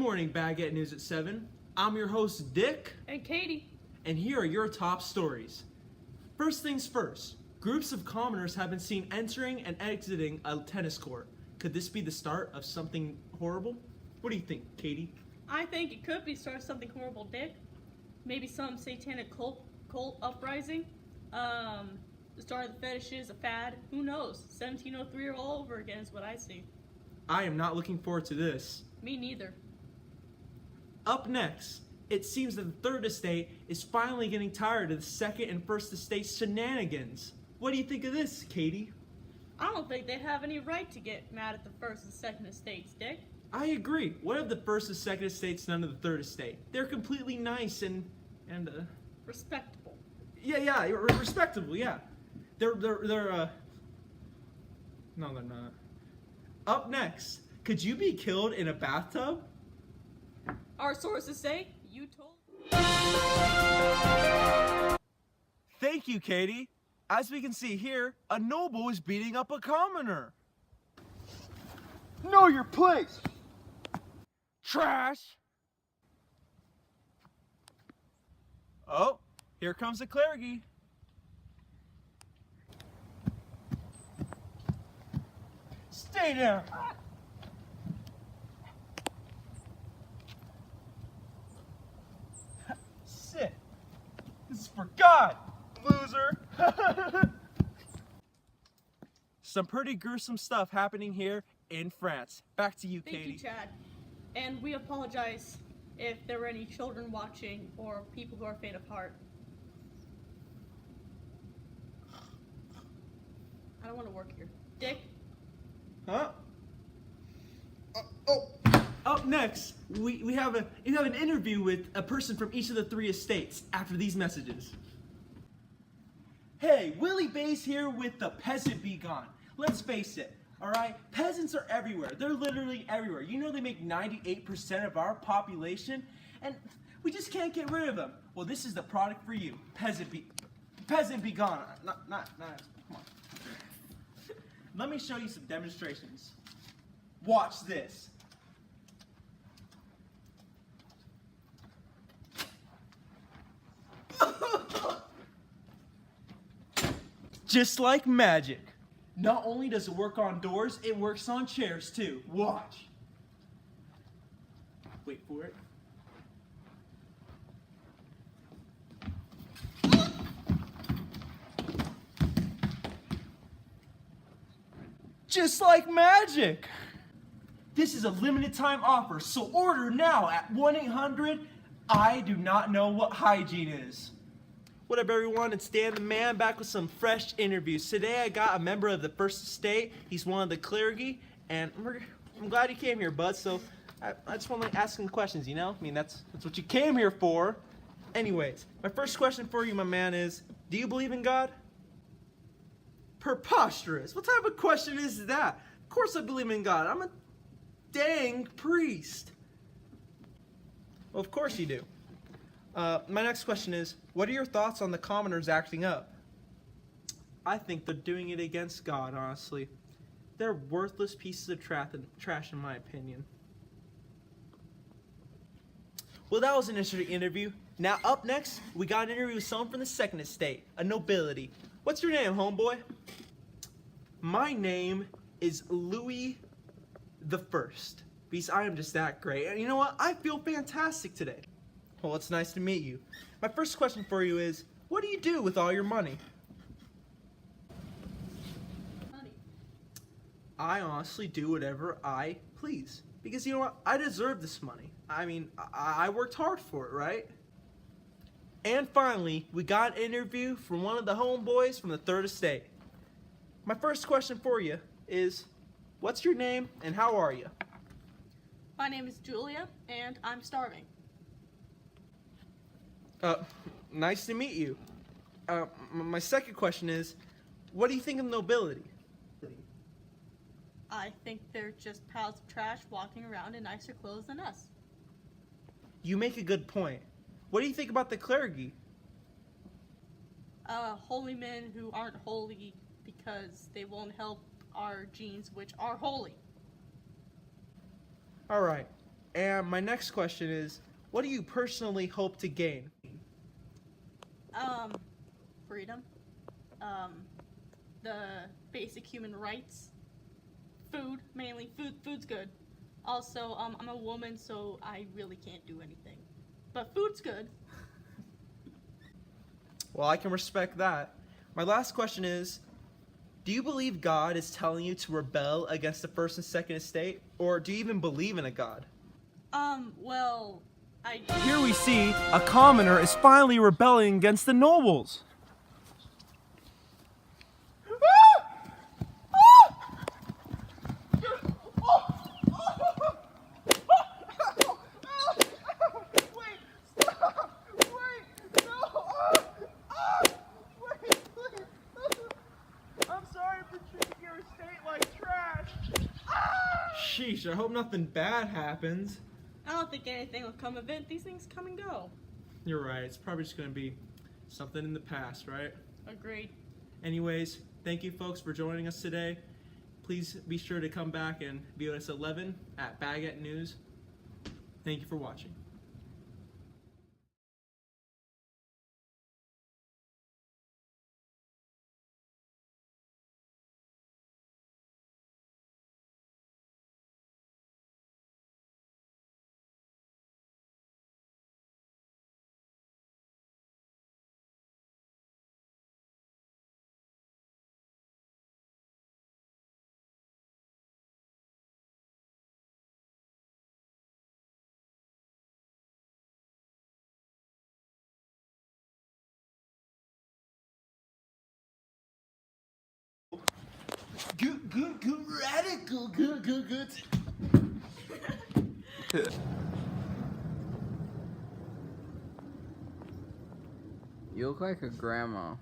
morning, Baguette News at 7. I'm your host, Dick, And Katie. and here are your top stories. First things first, groups of commoners have been seen entering and exiting a tennis court. Could this be the start of something horrible? What do you think, Katie? I think it could be start something horrible, Dick. Maybe some satanic cult uprising. The start of the fetishes, a fad. Who knows? 1703 all over again is what I see. I am not looking forward to this. Me neither. Up next, it seems that the Third Estate is finally getting tired of the Second and First Estate shenanigans. What do you think of this, Katie? I don't think they have any right to get mad at the first and second estates, Dick. I agree. What have the First and Second Estates done to the Third Estate? They're completely nice and Respectable. respectable. Yeah, they're no, they're not. Up next, could you be killed in a bathtub? Our sources say you told. Thank you, Katie. As we can see here, a noble is beating up a commoner. Know your place! Trash! Oh, here comes the clergy. Stay down! Sit. This is for God, loser! Some pretty gruesome stuff happening here in France. Back to you, Thank Katie. you, Chad. And we apologize if there were any children watching or people who are faint of heart. I don't want to work here. Dick? Huh? Up next, we have an interview with a person from each of the three estates after these messages. Hey, Willie Bay's here with the Peasant Be Gone. Let's face it, alright? Peasants are everywhere. They're literally everywhere. You know they make 98% of our population, and we just can't get rid of them. Well, this is the product for you. Peasant Be Gone. Not, come on. Let me show you some demonstrations. Watch this. Just like magic. Not only does it work on doors, it works on chairs too. Watch. Wait for it. Just like magic. This is a limited time offer, so order now at 1-800 I do not know what hygiene is. What up, everyone? It's Dan the Man back with some fresh interviews. Today I got a member of the First Estate. He's one of the clergy, and I'm glad you came here, bud. So I just want to ask him questions, you know? I mean, that's what you came here for. Anyways, my first question for you, my man, is do you believe in God? Preposterous. What type of question is that? Of course I believe in God. I'm a dang priest. Well, of course you do. My next question is, what are your thoughts on the commoners acting up? I think they're doing it against God, honestly. They're worthless pieces of trash in my opinion. Well, that was an interesting interview. Now, up next, we got an interview with someone from the Second Estate, a nobility. What's your name, homeboy? My name is Louis the First, because I am just that great. And you know what? I feel fantastic today. Well, it's nice to meet you. My first question for you is, what do you do with all your money? Honey. I honestly do whatever I please. Because you know what? I deserve this money. I mean, I worked hard for it, right? And finally, we got an interview from one of the homeboys from the Third Estate. My first question for you is, what's your name and how are you? My name is Julia, and I'm starving. Nice to meet you. My second question is, what do you think of nobility? I think they're just piles of trash walking around in nicer clothes than us. You make a good point. What do you think about the clergy? Holy men who aren't holy because they won't help our genes, which are holy. Alright, And my next question is, what do you personally hope to gain? Freedom. The basic human rights. Food, mainly. Food's good. Also, I'm a woman, so I really can't do anything. But food's good. Well, I can respect that. My last question is, do you believe God is telling you to rebel against the first and second estate? Or do you even believe in a God? Well, I do. Here we see a commoner is finally rebelling against the nobles. Sheesh, I hope nothing bad happens. I don't think anything will come of it. These things come and go. You're right, it's probably just gonna be something in the past, right? Agreed. Anyways, thank you folks for joining us today. Please be sure to come back and be with us at 11 at Baguette News. Thank you for watching. Good, radical, good. You look like a grandma.